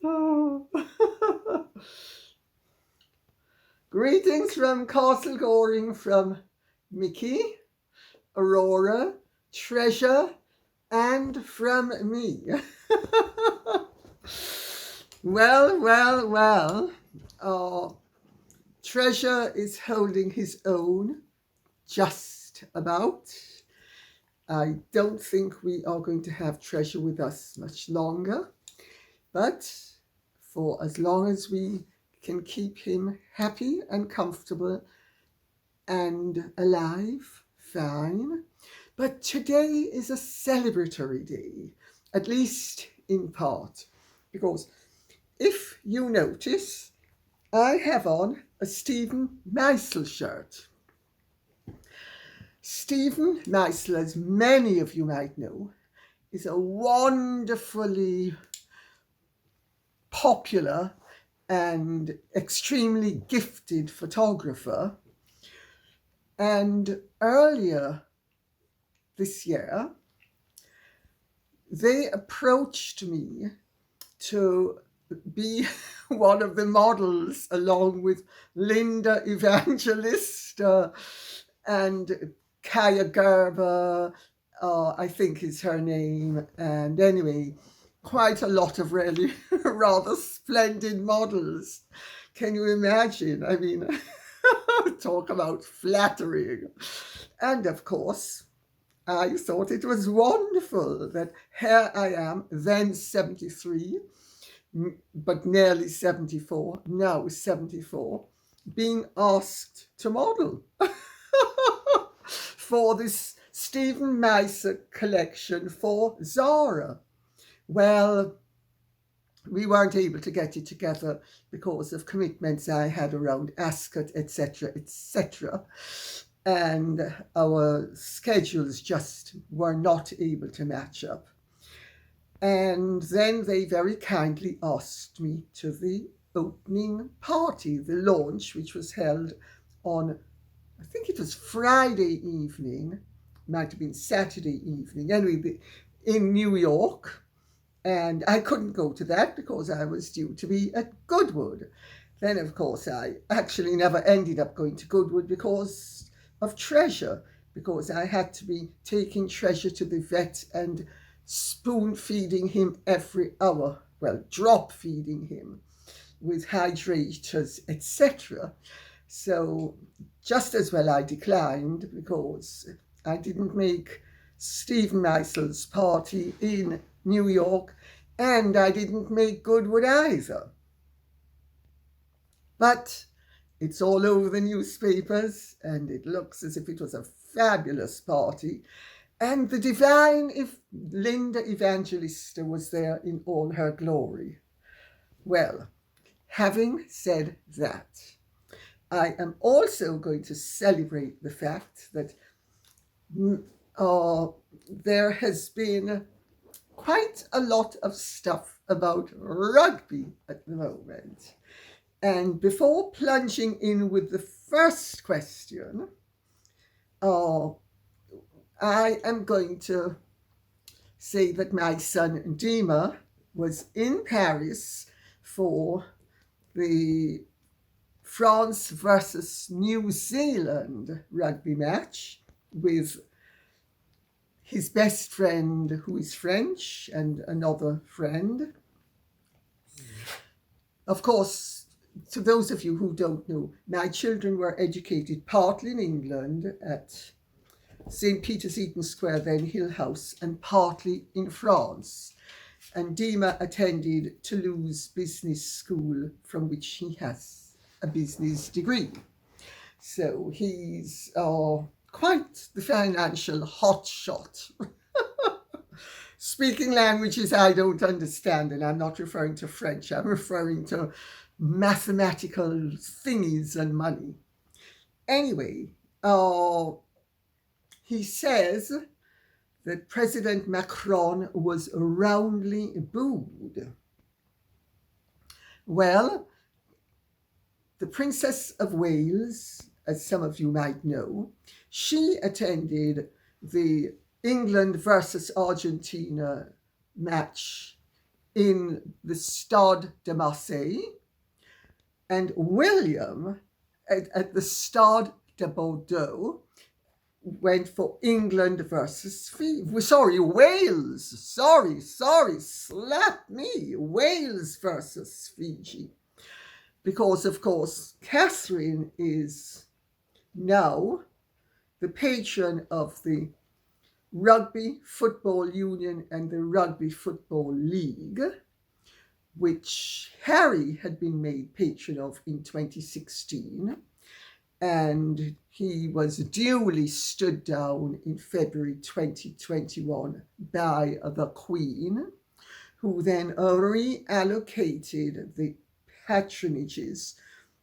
Oh. Greetings from Castle Goring from Mickey, Aurora, Treasure, and from me. Well. Uh, Treasure is holding his own, just about. I don't think we are going to have Treasure with us much longer, but for as long as we can keep him happy and comfortable and alive, fine. But today is a celebratory day, at least in part, because if you notice, I have on a Stephen Meisel shirt. Stephen Meisel, as many of you might know, is a wonderfully popular and extremely gifted photographer. And earlier this year, they approached me to be one of the models along with Linda Evangelista and Kaya Gerber, I think is her name. And anyway, quite a lot of really rather splendid models. Can you imagine? I mean, talk about flattering. And of course, I thought it was wonderful that here I am, then 73, but nearly 74, now 74, being asked to model for this Stephen Meisel collection for Zara. Well, we weren't able to get it together because of commitments I had around Ascot, etc., etc. And our schedules just were not able to match up. And then they very kindly asked me to the opening party, the launch, which was held on, I think it was Friday evening, might have been Saturday evening, anyway, in New York. And I couldn't go to that because I was due to be at Goodwood. Then, of course, I actually never ended up going to Goodwood because of Treasure, because I had to be taking Treasure to the vet and spoon feeding him every hour, well, drop feeding him with hydrators, etc. So just as well I declined because I didn't make Stephen Meisel's party in New York, and I didn't make Goodwood either. But it's all over the newspapers, and it looks as if it was a fabulous party. And the divine Linda Evangelista was there in all her glory. Well, having said that, I am also going to celebrate the fact that there has been quite a lot of stuff about rugby at the moment. And before plunging in with the first question, I am going to say that my son Dima was in Paris for the France versus New Zealand rugby match with his best friend, who is French, and another friend. Of course, to those of you who don't know, my children were educated partly in England at St. Peter's Eaton Square, then Hill House, and partly in France. And Dima attended Toulouse Business School, from which he has a business degree. So he's quite the financial hotshot. Speaking languages I don't understand, and I'm not referring to French, I'm referring to mathematical thingies and money. Anyway, he says that President Macron was roundly booed. Well, the Princess of Wales, as some of you might know, she attended the England versus Argentina match in the Stade de Marseille, and William at the Stade de Bordeaux went for England versus Wales. Sorry, slap me. Wales versus Fiji. Because, of course, Catherine is now the patron of the Rugby Football Union and the Rugby Football League, which Harry had been made patron of in 2016. And he was duly stood down in February 2021 by the Queen, who then reallocated the patronages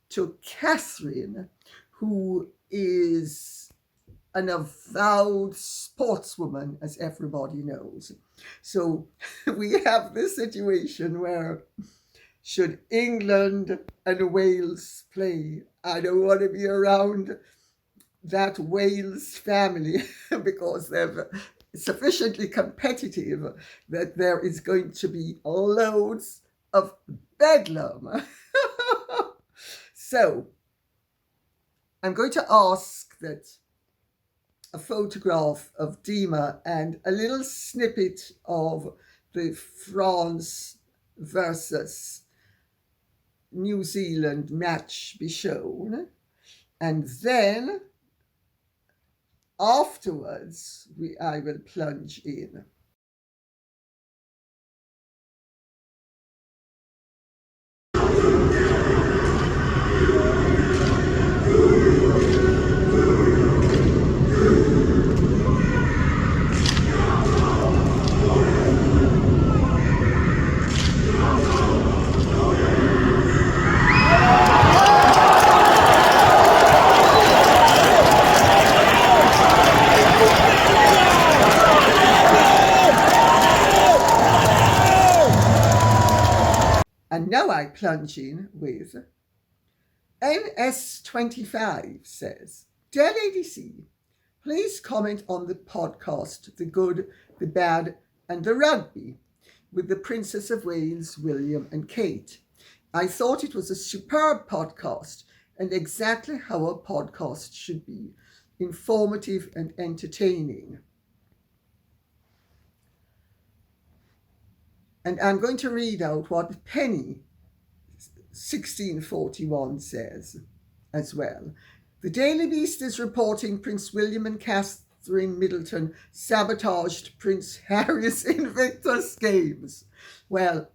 to Catherine, who is an avowed sportswoman, as everybody knows. So we have this situation where, should England and Wales play, I don't want to be around that Wales family because they're sufficiently competitive that there is going to be loads of bedlam. So I'm going to ask that a photograph of Dima and a little snippet of the France versus New Zealand match be shown, and then afterwards I will plunge in. And now I plunge in with NS25 says, Dear Lady C, please comment on the podcast, The Good, the Bad and the Rugby, with the Princess of Wales, William and Kate. I thought it was a superb podcast and exactly how a podcast should be, informative and entertaining. And I'm going to read out what Penny 1641 says as well. The Daily Beast is reporting Prince William and Catherine Middleton sabotaged Prince Harry's Invictus Games. Well,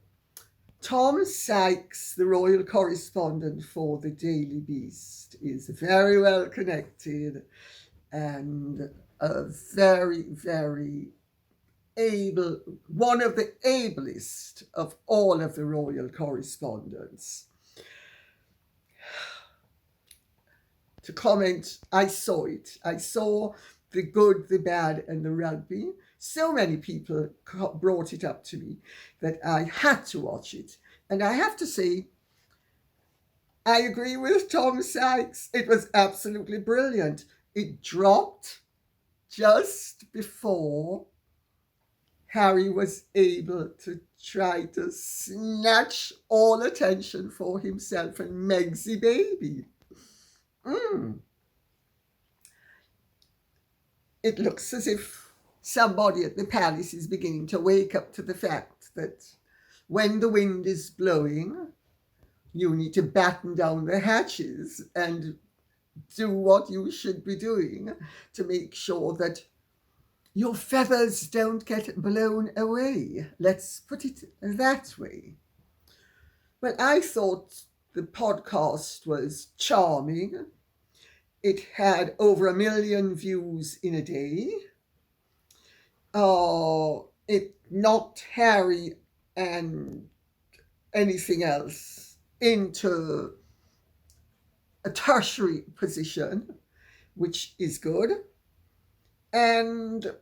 Tom Sykes, the royal correspondent for the Daily Beast, is very well connected and a very, very able, one of the ablest of all of the royal correspondents. To comment, I saw it. I saw The Good, the Bad and the Rugby. So many people brought it up to me that I had to watch it. And I have to say, I agree with Tom Sykes. It was absolutely brilliant. It dropped just before Harry was able to try to snatch all attention for himself and Megsy baby. It looks as if somebody at the palace is beginning to wake up to the fact that when the wind is blowing, you need to batten down the hatches and do what you should be doing to make sure that your feathers don't get blown away. Let's put it that way. Well, I thought the podcast was charming. It had over 1 million views in a day. It knocked Harry and anything else into a tertiary position, which is good. And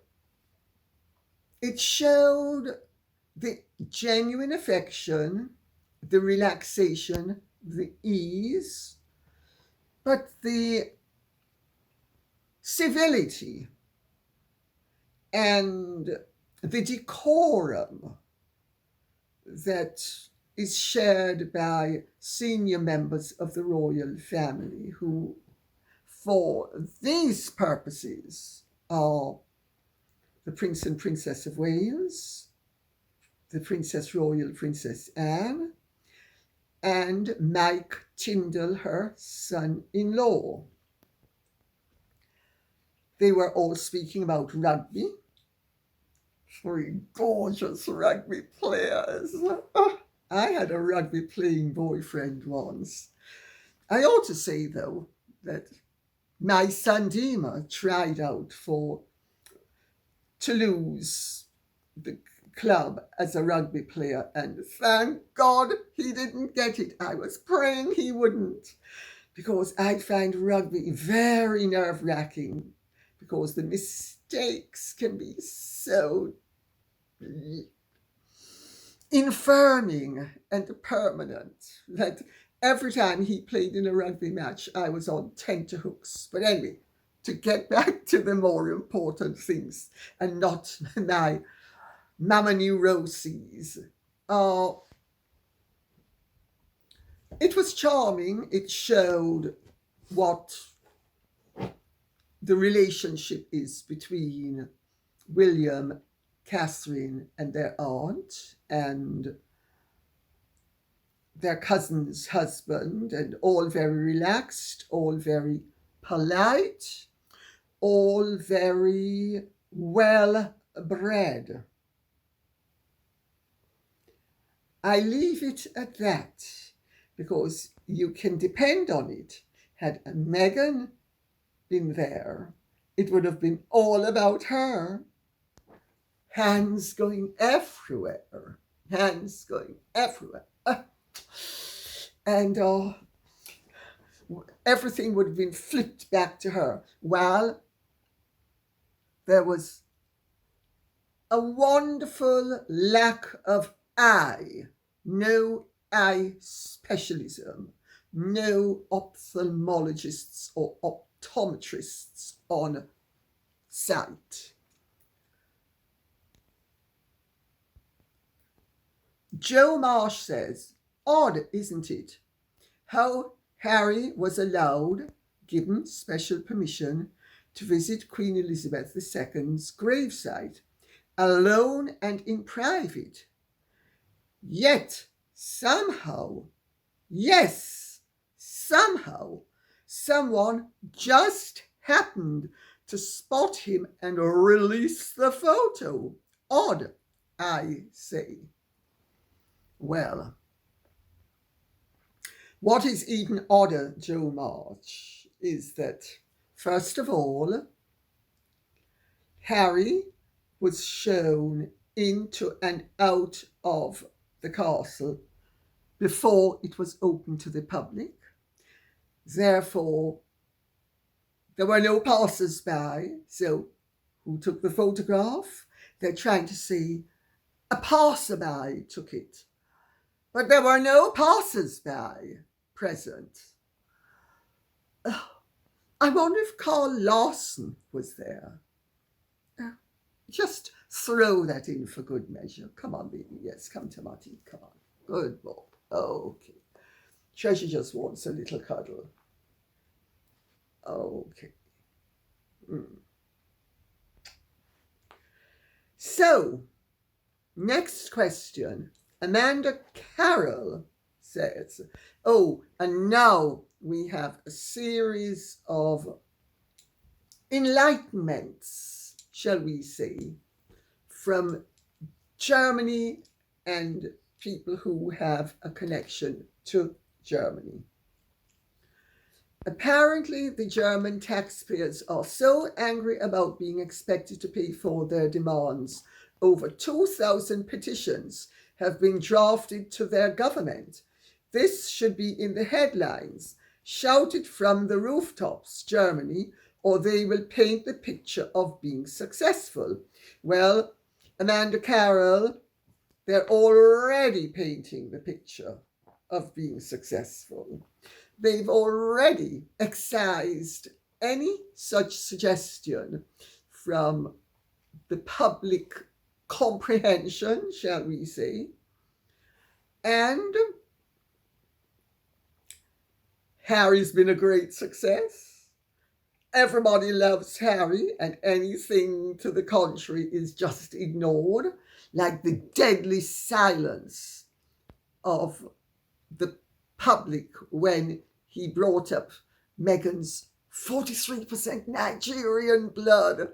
it showed the genuine affection, the relaxation, the ease, but the civility and the decorum that is shared by senior members of the royal family who, for these purposes, are the Prince and Princess of Wales, the Princess Royal Princess Anne, and Mike Tyndall, her son-in-law. They were all speaking about rugby. 3 gorgeous rugby players. I had a rugby playing boyfriend once. I ought to say, though, that my son Dima tried out for Toulouse, the club, as a rugby player, and thank God he didn't get it. I was praying he wouldn't, because I find rugby very nerve-wracking, because the mistakes can be so infirming and permanent that every time he played in a rugby match, I was on tenterhooks. But anyway, to get back to the more important things and not my mama neuroses. It was charming. It showed what the relationship is between William, Catherine, and their aunt, and their cousin's husband, and all very relaxed, all very polite, all very well bred. I leave it at that, because you can depend on it. Had Meghan been there, it would have been all about her. Hands going everywhere. Hands going everywhere. And everything would have been flipped back to her. While there was a wonderful lack of eye. No eye specialism. No ophthalmologists or optometrists on site. Joe Marsh says, odd, isn't it, how Harry was allowed, given special permission, to visit Queen Elizabeth II's gravesite, alone and in private. Yet, somehow, someone just happened to spot him and release the photo. Odd, I say. Well, what is even odder, Joe March, is that, first of all, Harry was shown into and out of the castle before it was open to the public. Therefore, there were no passers-by. So who took the photograph? They're trying to say a passerby took it. But there were no passers-by present. I wonder if Carl Lawson was there. Just throw that in for good measure. Come on, baby. Yes, come to Marty. Come on. Good boy. Okay. Treasure just wants a little cuddle. Okay. So, next question. Amanda Carroll says, and now we have a series of enlightenments, shall we say, from Germany and people who have a connection to Germany. Apparently, the German taxpayers are so angry about being expected to pay for their demands. Over 2,000 petitions have been drafted to their government. This should be in the headlines. Shouted from the rooftops, Germany, or they will paint the picture of being successful. Well, Amanda Carroll, they're already painting the picture of being successful. They've already excised any such suggestion from the public comprehension, shall we say. And Harry's been a great success. Everybody loves Harry, and anything to the contrary is just ignored, like the deadly silence of the public when he brought up Meghan's 43% Nigerian blood.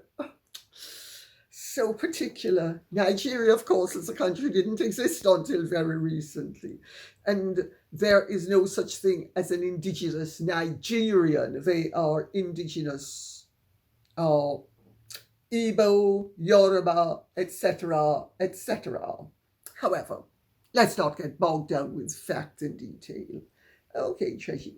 So particular. Nigeria, of course, as a country didn't exist until very recently. And there is no such thing as an indigenous Nigerian. They are indigenous Igbo, Yoruba, etc., etc. However, let's not get bogged down with fact and detail. Okay, Treasure,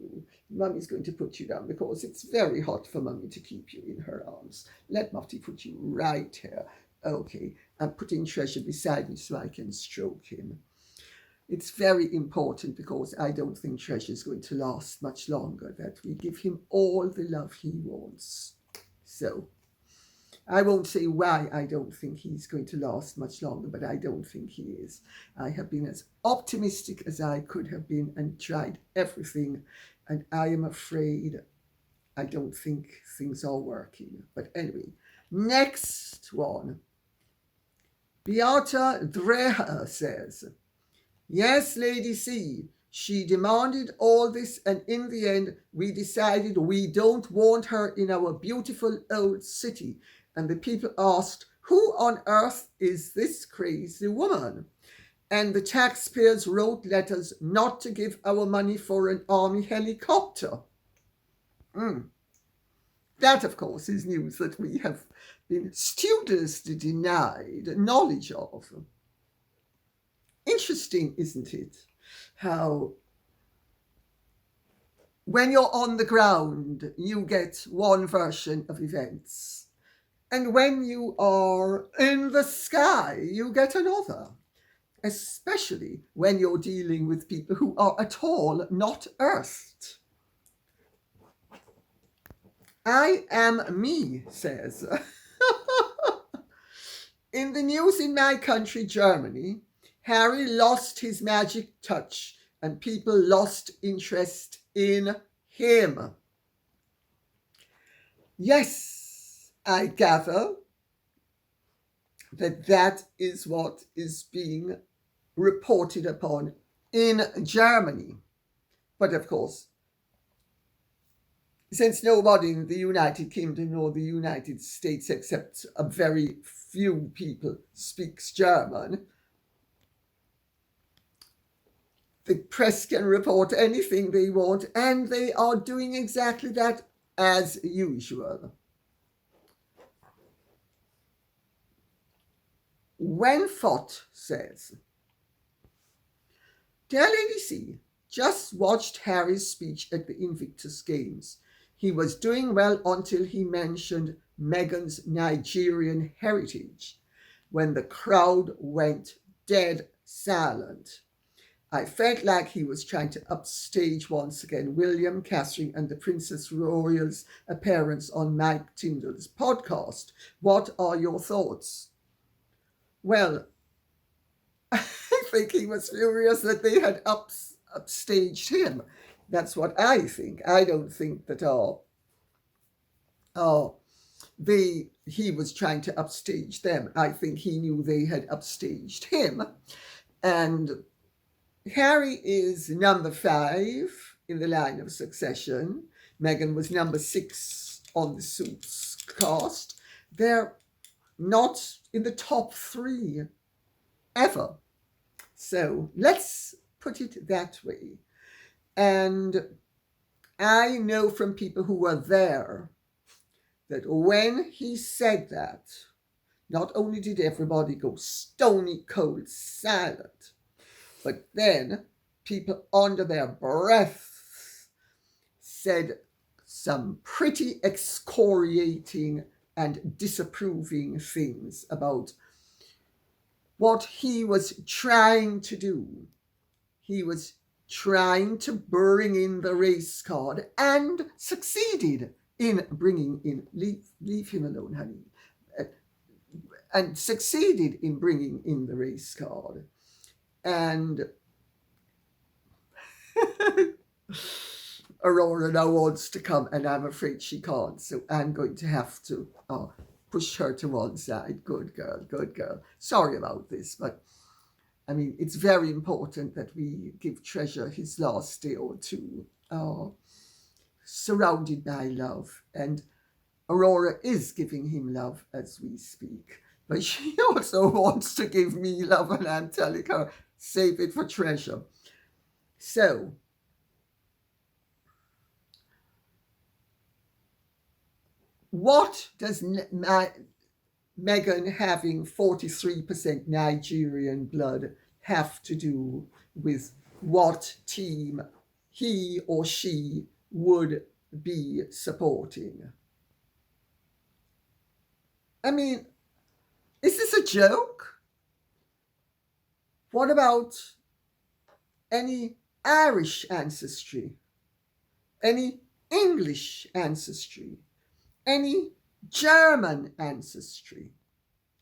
Mummy's going to put you down because it's very hot for Mummy to keep you in her arms. Let Mufti put you right here. Okay, I'm putting Treasure beside me so I can stroke him. It's very important because I don't think Treasure's going to last much longer, that we give him all the love he wants. So, I won't say why I don't think he's going to last much longer, but I don't think he is. I have been as optimistic as I could have been and tried everything, and I am afraid I don't think things are working. But anyway, next one. Beata Dreher says, yes, Lady C, she demanded all this, and in the end, we decided we don't want her in our beautiful old city. And the people asked, who on earth is this crazy woman? And the taxpayers wrote letters not to give our money for an army helicopter. That, of course, is news that we have been studiously denied knowledge of. Interesting, isn't it? How when you're on the ground, you get one version of events. And when you are in the sky, you get another. Especially when you're dealing with people who are at all not earthed. I am me, says. In the news in my country, Germany, Harry lost his magic touch and people lost interest in him. Yes, I gather that is what is being reported upon in Germany. But of course, since nobody in the United Kingdom or the United States, except a very few people, speaks German, the press can report anything they want, and they are doing exactly that as usual. Wenfott says, Dear Lady C, just watched Harry's speech at the Invictus Games. He was doing well until he mentioned Meghan's Nigerian heritage, when the crowd went dead silent. I felt like he was trying to upstage once again William, Catherine and the Princess Royal's appearance on Mike Tyndall's podcast. What are your thoughts? Well, I think he was furious that they had upstaged him. That's what I think. I don't think that he was trying to upstage them. I think he knew they had upstaged him. And Harry is number 5 in the line of succession. Meghan was number 6 on the Suits cast. They're not in the top 3 ever. So let's put it that way. And I know from people who were there that when he said that, not only did everybody go stony cold silent, but then people under their breath said some pretty excoriating and disapproving things about what he was trying to do. He was trying to bring in the race card and succeeded in bringing in, leave him alone, honey, and succeeded in bringing in the race card. And Aurora now wants to come, and I'm afraid she can't, so I'm going to have to push her to one side. Good girl, good girl. Sorry about this, but I mean, it's very important that we give Treasure his last day or two, surrounded by love. And Aurora is giving him love as we speak. But she also wants to give me love, and I'm telling her, save it for Treasure. So, what does Meghan having 43% Nigerian blood have to do with what team he or she would be supporting? I mean, is this a joke? What about any Irish ancestry? Any English ancestry? Any German ancestry?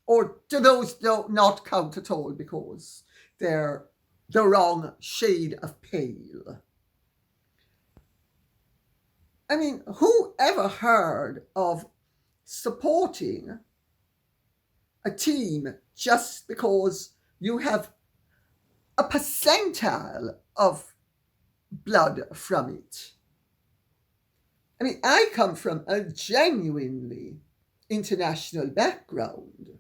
Or do those not count at all because they're the wrong shade of pale? I mean, who ever heard of supporting a team just because you have a percentile of blood from it? I mean, I come from a genuinely international background.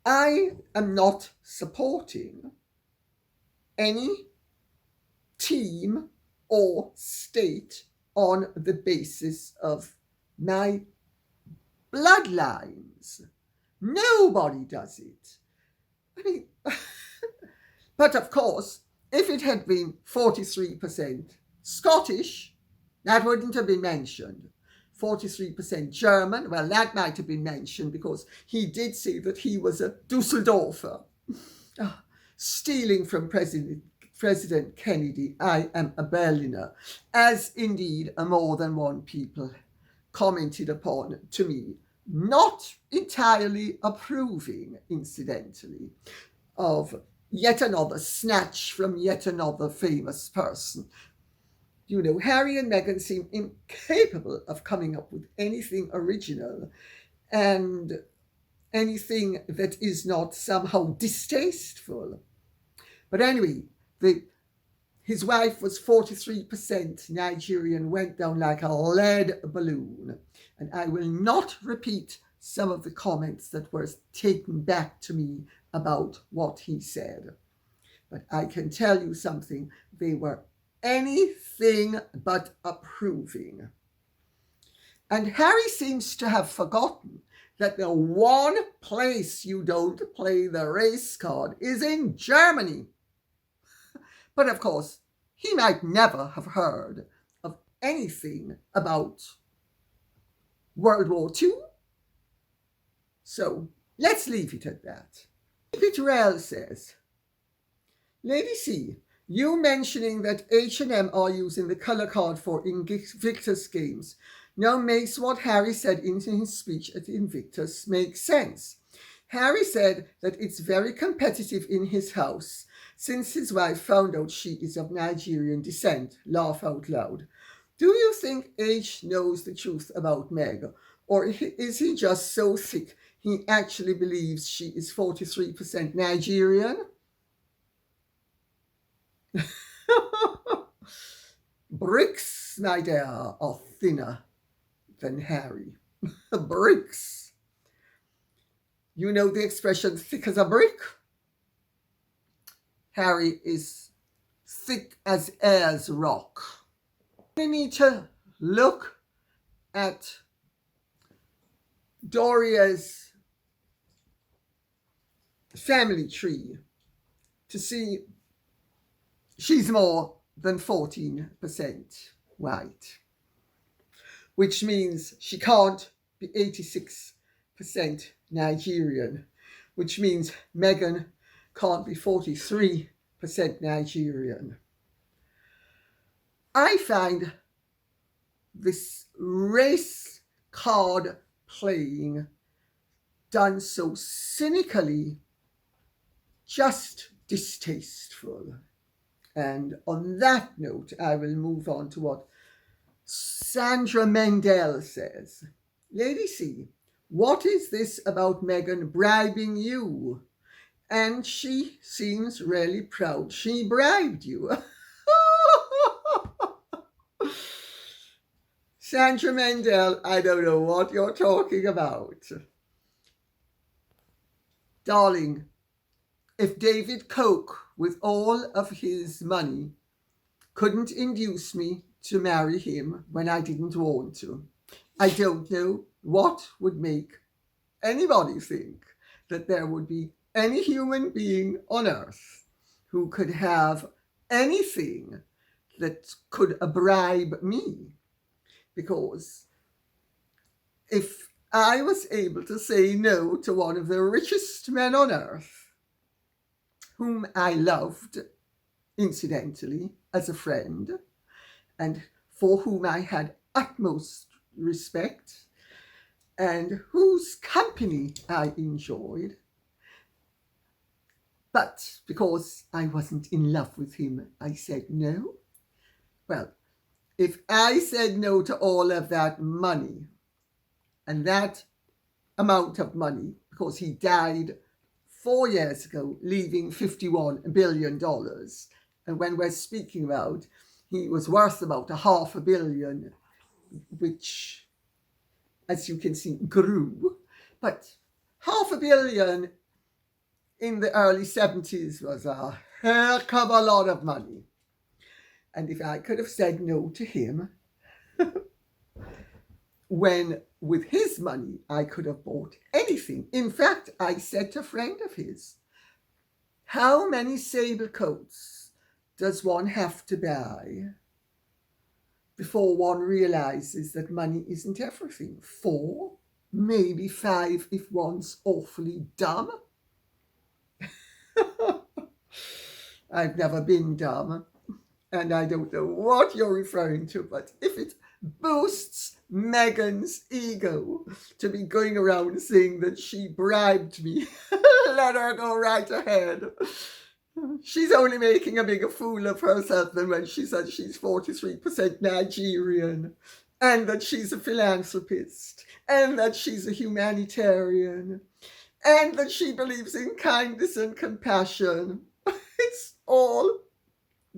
I am not supporting any team or state on the basis of my bloodlines. Nobody does it. I mean, but of course, if it had been 43% Scottish, that wouldn't have been mentioned. 43% German, well, that might have been mentioned because he did say that he was a Dusseldorfer. Stealing from President Kennedy, I am a Berliner, as indeed a more than one people commented upon to me, not entirely approving, incidentally, of yet another snatch from yet another famous person. You know, Harry and Meghan seem incapable of coming up with anything original and anything that is not somehow distasteful. But anyway, his wife was 43% Nigerian, went down like a lead balloon. And I will not repeat some of the comments that were taken back to me about what he said. But I can tell you something, they were anything but approving. And Harry seems to have forgotten that the one place you don't play the race card is in Germany. But of course, he might never have heard of anything about World War II. So let's leave it at that. Peterell says, Lady C, you mentioning that H&M are using the colour card for Invictus games now makes what Harry said in his speech at Invictus make sense. Harry said that it's very competitive in his house since his wife found out she is of Nigerian descent. Laugh out loud. Do you think H knows the truth about Meg? Or is he just so thick he actually believes she is 43% Nigerian? Bricks, my dear, are thinner than Harry. Bricks. You know the expression thick as a brick? Harry is thick as Ayers rock. We need to look at Doria's family tree to see she's more than 14% white, which means she can't be 86% Nigerian, which means Meghan can't be 43% Nigerian. I find this race card playing done so cynically just distasteful. And on that note, I will move on to what Sandra Mendel says. Lady C, what is this about Meghan bribing you? And she seems really proud she bribed you. Sandra Mendel, I don't know what you're talking about. Darling, if David Koch, with all of his money, couldn't induce me to marry him when I didn't want to, I don't know what would make anybody think that there would be any human being on earth who could have anything that could bribe me. Because if I was able to say no to one of the richest men on earth, whom I loved, incidentally, as a friend, and for whom I had utmost respect, and whose company I enjoyed, but because I wasn't in love with him, I said no. Well, if I said no to all of that money, and that amount of money, because he died 4 years ago, leaving $51 billion, and when we're speaking about, he was worth about $500 million, which, as you can see, grew. But $500 million in the early 70s was a heck of a lot of money. And if I could have said no to him, when with his money I could have bought anything. In fact, I said to a friend of his, how many sable coats does one have to buy before one realizes that money isn't everything? 4, maybe 5 if one's awfully dumb. I've never been dumb, and I don't know what you're referring to, but if it boosts Meghan's ego to be going around saying that she bribed me, let her go right ahead. She's only making a bigger fool of herself than when she said she's 43% Nigerian, and that she's a philanthropist, and that she's a humanitarian, and that she believes in kindness and compassion. It's all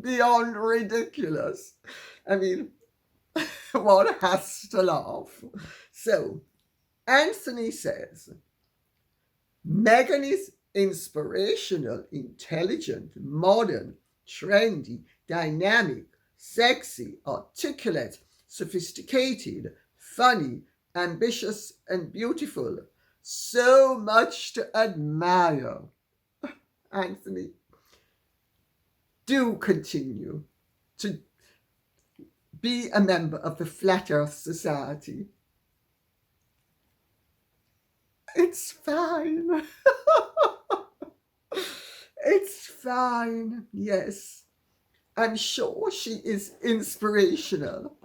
beyond ridiculous. I mean, one has to laugh. So, Anthony says, Meghan is inspirational, intelligent, modern, trendy, dynamic, sexy, articulate, sophisticated, funny, ambitious, and beautiful. So much to admire. Anthony, do continue to be a member of the Flat Earth Society. It's fine. It's fine, yes. I'm sure she is inspirational.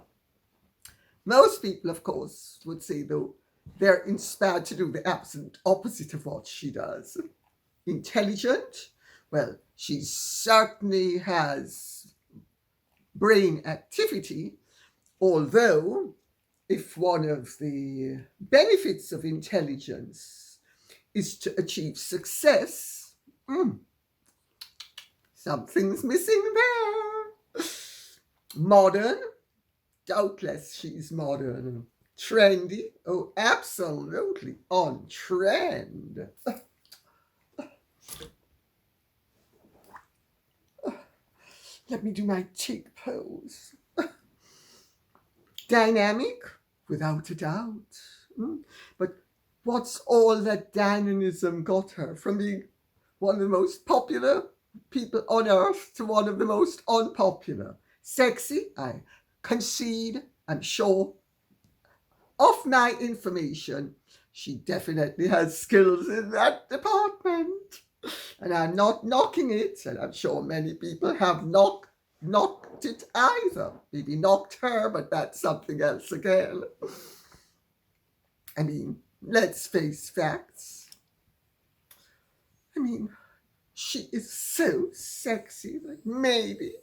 Most people, of course, would say, though, they're inspired to do the absolute opposite of what she does. Intelligent? Well, she certainly has brain activity, although if one of the benefits of intelligence is to achieve success, something's missing there. Modern? Doubtless she's modern. Trendy? Oh, absolutely on trend. Let me do my tick pose. Dynamic? Without a doubt. But what's all that dynamism got her from being one of the most popular people on earth to one of the most unpopular? Sexy? I concede, I'm sure. Of my information, she definitely has skills in that department. And I'm not knocking it, and I'm sure many people have knocked it either. Maybe knocked her, but that's something else again. I mean, let's face facts. I mean, she is so sexy that maybe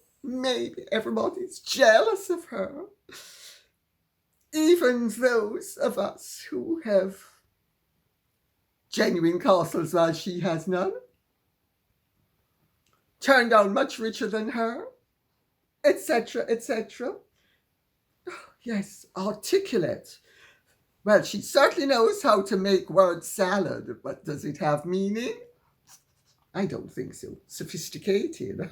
everybody's jealous of her. Even those of us who have genuine castles while she has none. Turned out much richer than her, etc., etc. Yes, articulate. Well, she certainly knows how to make word salad, but does it have meaning? I don't think so. Sophisticated.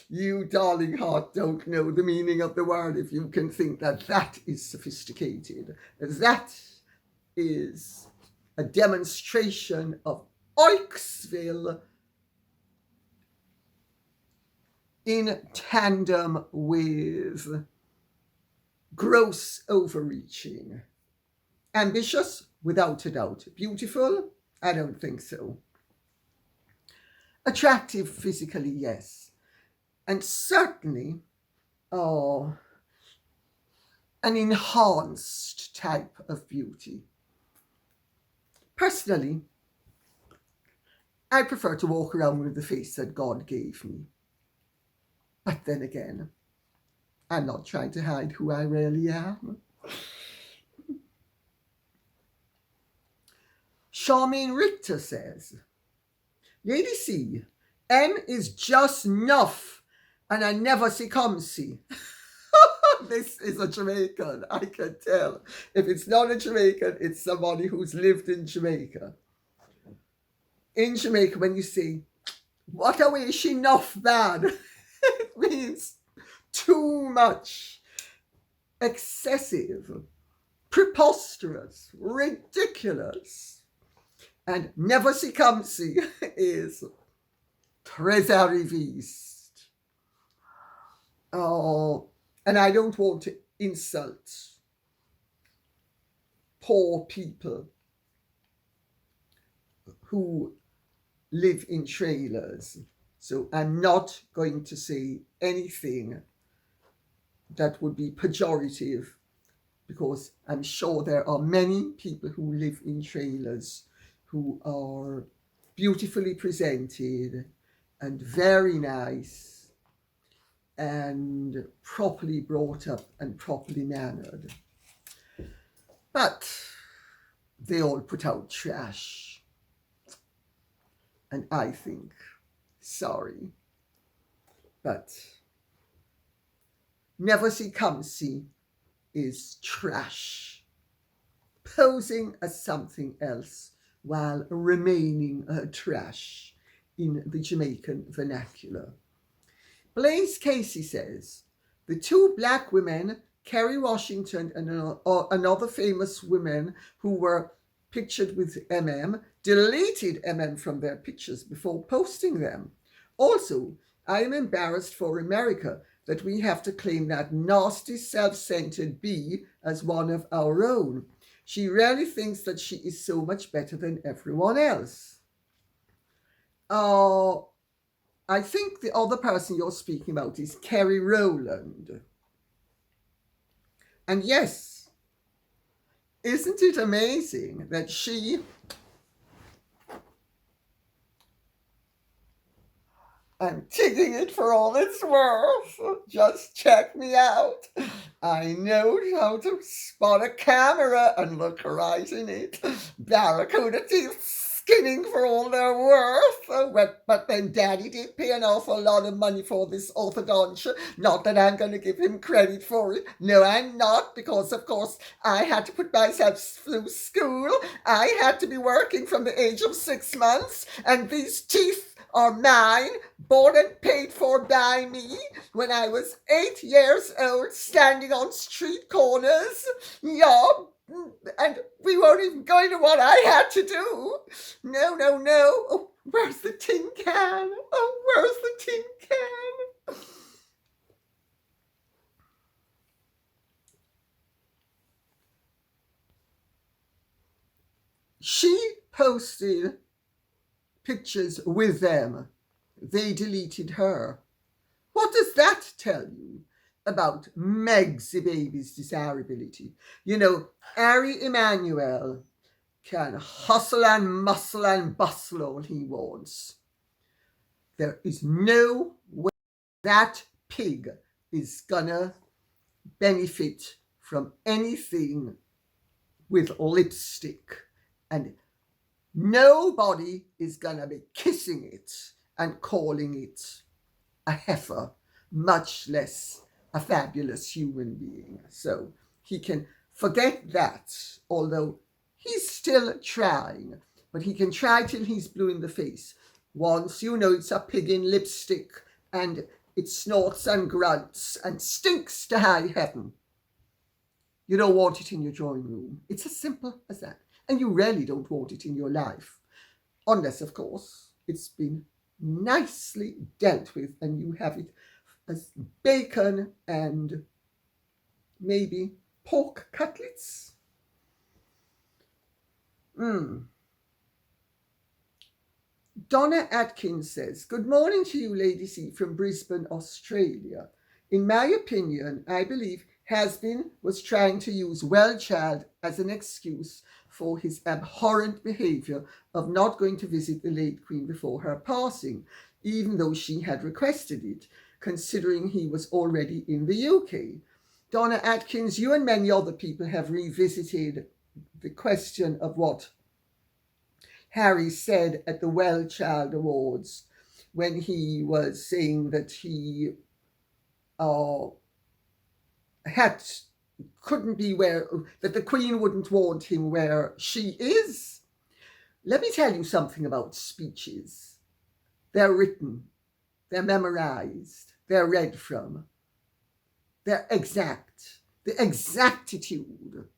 You, darling heart, don't know the meaning of the word if you can think that that is sophisticated. That is a demonstration of Oiksville in tandem with gross overreaching. Ambitious, without a doubt. Beautiful? I don't think so. Attractive physically, yes. And certainly an enhanced type of beauty. Personally, I prefer to walk around with the face that God gave me. But then again, I'm not trying to hide who I really am. Charmaine Richter says, Lady C, M is just enough, and I never see come see. This is a Jamaican, I can tell. If it's not a Jamaican, it's somebody who's lived in Jamaica. In Jamaica, when you say, what a way she enough bad, it means too much, excessive, preposterous, ridiculous. And never see come see is très arriviste. Oh, and I don't want to insult poor people who live in trailers. So I'm not going to say anything that would be pejorative, because I'm sure there are many people who live in trailers who are beautifully presented and very nice and properly brought up and properly mannered. But they all put out trash. And I think, sorry, but never see come see is trash, posing as something else while remaining trash in the Jamaican vernacular. Blaise Casey says, the two black women, Kerry Washington and another famous women who were pictured with MM, deleted MM from their pictures before posting them. Also, I am embarrassed for America that we have to claim that nasty self-centered B as one of our own. She really thinks that she is so much better than everyone else. I think the other person you're speaking about is Kerry Rowland. And yes, isn't it amazing that she I'm taking it for all it's worth. Just check me out. I know how to spot a camera and look right in it. Barracuda teeth skinning for all they're worth. But then Daddy did pay an awful lot of money for this orthodontia. Not that I'm going to give him credit for it. No, I'm not, because of course I had to put myself through school. I had to be working from the age of 6 months, and these teeth are mine, bought and paid for by me when I was 8 years old, standing on street corners. Yeah, and we weren't even going to what I had to do. No. Oh, where's the tin can? Oh, where's the tin can? She posted pictures with them. They deleted her. What does that tell you about Meg's baby's desirability? You know, Ari Emanuel can hustle and muscle and bustle all he wants. there is no way that pig is gonna benefit from anything with lipstick, and nobody is gonna be kissing it and calling it a heifer, much less a fabulous human being. So he can forget that, although he's still trying, but he can try till he's blue in the face. Once you know it's a pig in lipstick and it snorts and grunts and stinks to high heaven, you don't want it in your drawing room. It's as simple as that. And you really don't want it in your life. Unless, of course, it's been nicely dealt with and you have it as bacon and maybe pork cutlets. Donna Atkins says, "Good morning to you, Lady C, from Brisbane, Australia. In my opinion, I believe Has-Been was trying to use Well-Child as an excuse for his abhorrent behaviour of not going to visit the late Queen before her passing, even though she had requested it, considering he was already in the UK. Donna Atkins, you and many other people have revisited the question of what Harry said at the Well-Child Awards when he was saying that he couldn't be where, that the Queen wouldn't want him where she is. Let me tell you something about speeches. They're written, they're memorized, they're read from, they're exact. The exactitude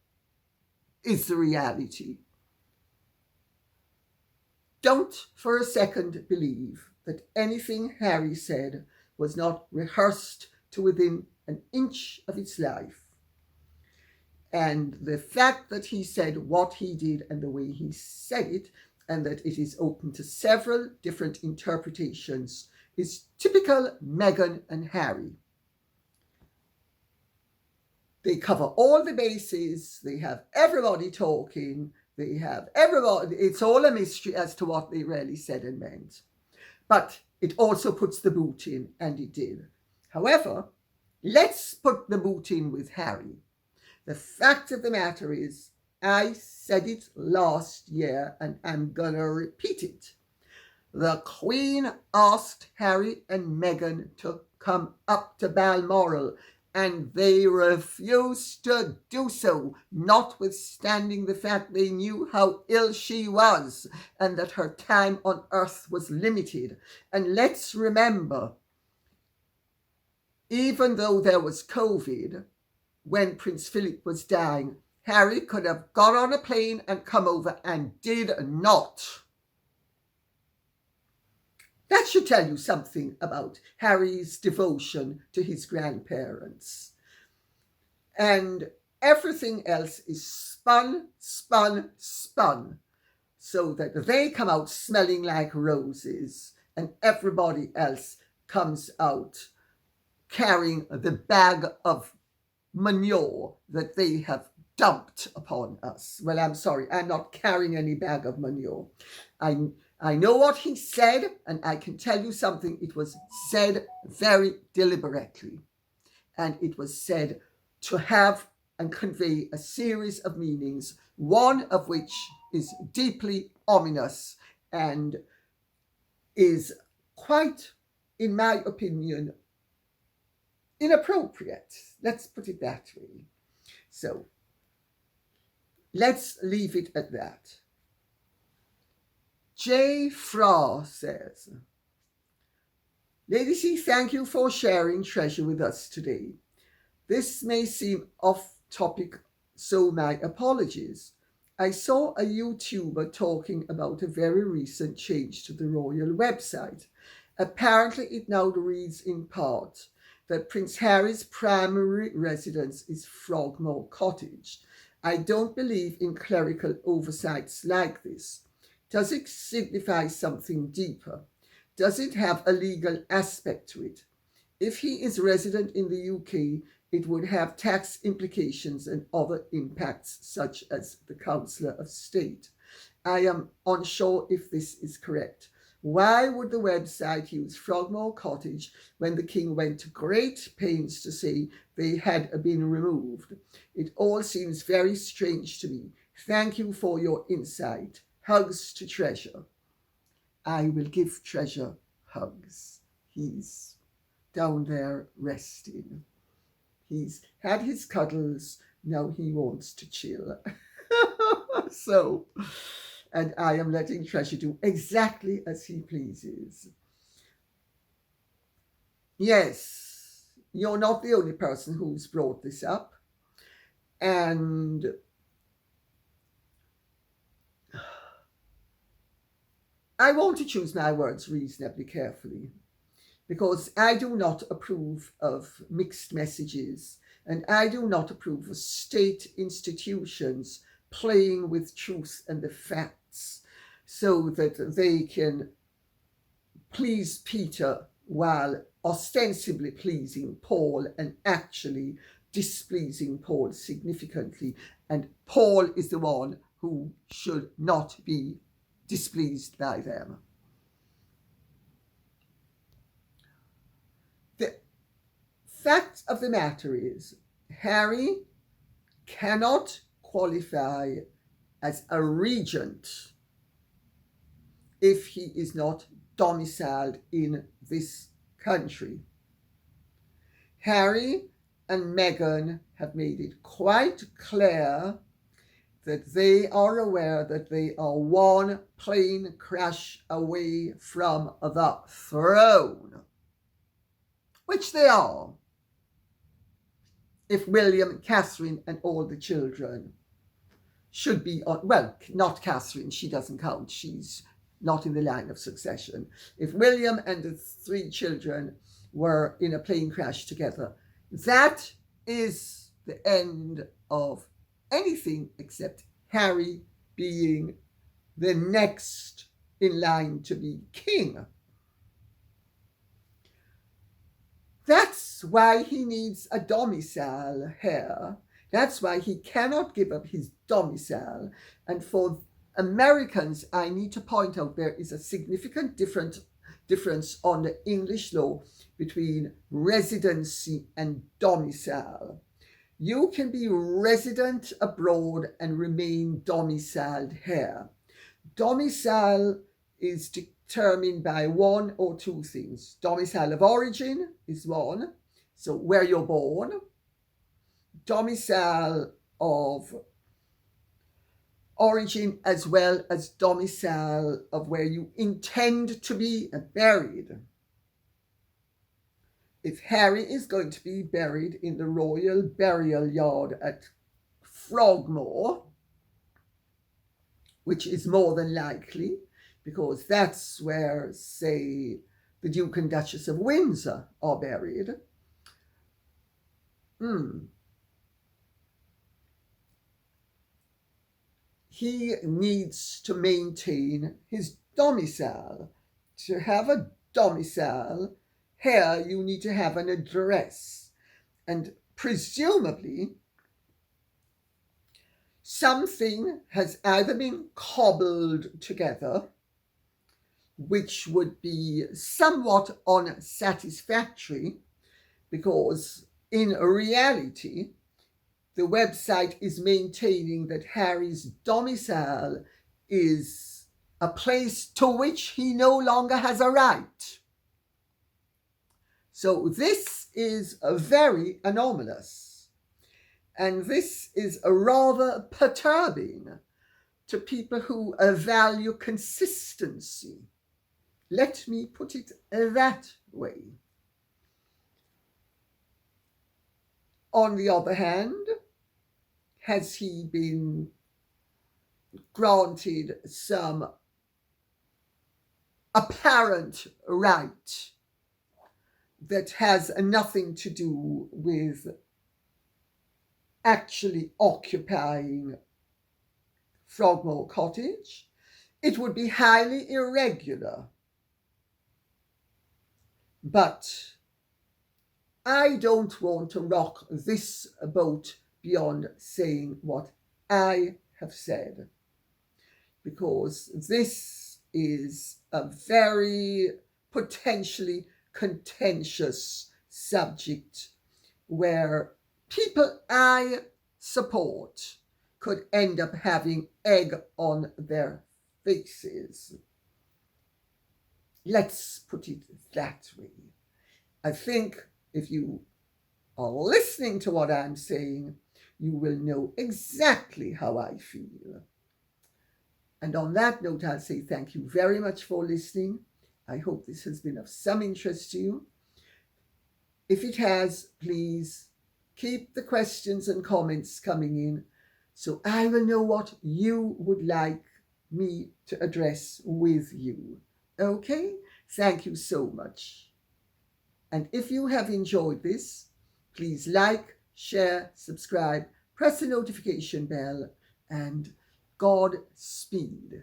is the reality. Don't for a second believe that anything Harry said was not rehearsed to within an inch of its life. And the fact that he said what he did and the way he said it, and that it is open to several different interpretations, is typical Meghan and Harry. They cover all the bases, they have everybody talking, they have everybody, it's all a mystery as to what they really said and meant. But it also puts the boot in, and it did. However, let's put the boot in with Harry. The fact of the matter is, I said it last year and I'm gonna repeat it. The Queen asked Harry and Meghan to come up to Balmoral, and they refused to do so, notwithstanding the fact they knew how ill she was and that her time on earth was limited. And let's remember, even though there was COVID, when Prince Philip was dying, Harry could have got on a plane and come over and did not. That should tell you something about Harry's devotion to his grandparents. And everything else is spun, so that they come out smelling like roses and everybody else comes out carrying the bag of manure that they have dumped upon us. Well, I'm sorry, I'm not carrying any bag of manure. I know what he said, and I can tell you something. It was said very deliberately, and it was said to have and convey a series of meanings, one of which is deeply ominous and is quite, in my opinion, inappropriate. Let's put it that way. So let's leave it at that. J. Fra says, Lady C, thank you for sharing treasure with us today. This may seem off topic, so my apologies. I saw a YouTuber talking about a very recent change to the royal website. Apparently it now reads in part that Prince Harry's primary residence is Frogmore Cottage. I don't believe in clerical oversights like this. Does it signify something deeper? Does it have a legal aspect to it? If he is resident in the UK, it would have tax implications and other impacts, such as the Councillor of State. I am unsure if this is correct. Why would the website use Frogmore Cottage when the king went to great pains to say they had been removed? It all seems very strange to me. Thank you for your insight. Hugs to Treasure. I will give Treasure hugs. He's down there resting. He's had his cuddles. Now he wants to chill. So, and I am letting Treasure do exactly as he pleases. Yes, you're not the only person who's brought this up. And I want to choose my words reasonably carefully, because I do not approve of mixed messages, and I do not approve of state institutions playing with truth and the facts so that they can please Peter while ostensibly pleasing Paul and actually displeasing Paul significantly. And Paul is the one who should not be displeased by them. The fact of the matter is, Harry cannot qualify as a regent if he is not domiciled in this country. Harry and Meghan have made it quite clear that they are aware that they are one plane crash away from the throne, which they are, if William, Catherine and all the children should be on, well, not Catherine, she doesn't count, she's not in the line of succession. If William and the 3 children were in a plane crash together, that is the end of anything except Harry being the next in line to be king. That's why he needs a domicile here. That's why he cannot give up his domicile. And for Americans, I need to point out there is a significant difference on the English law between residency and domicile. You can be resident abroad and remain domiciled here. Domicile is determined by 1 or 2 things. Domicile of origin is one, so where you're born. Domicile of origin as well as domicile of where you intend to be buried. If Harry is going to be buried in the royal burial yard at Frogmore, which is more than likely, because that's where, say, the Duke and Duchess of Windsor are buried, he needs to maintain his domicile. To have a domicile, here you need to have an address, and presumably something has either been cobbled together, which would be somewhat unsatisfactory, because in reality the website is maintaining that Harry's domicile is a place to which he no longer has a right. So this is very anomalous, and this is rather perturbing to people who value consistency. Let me put it that way. On the other hand, has he been granted some apparent right that has nothing to do with actually occupying Frogmore Cottage? It would be highly irregular. But I don't want to rock this boat beyond saying what I have said, because this is a very potentially contentious subject where people I support could end up having egg on their faces. Let's put it that way. I think if you are listening to what I'm saying, you will know exactly how I feel. And on that note, I'll say thank you very much for listening. I hope this has been of some interest to you. If it has, please keep the questions and comments coming in so I will know what you would like me to address with you. Okay? Thank you so much. And if you have enjoyed this, please like, share, subscribe, press the notification bell, and Godspeed.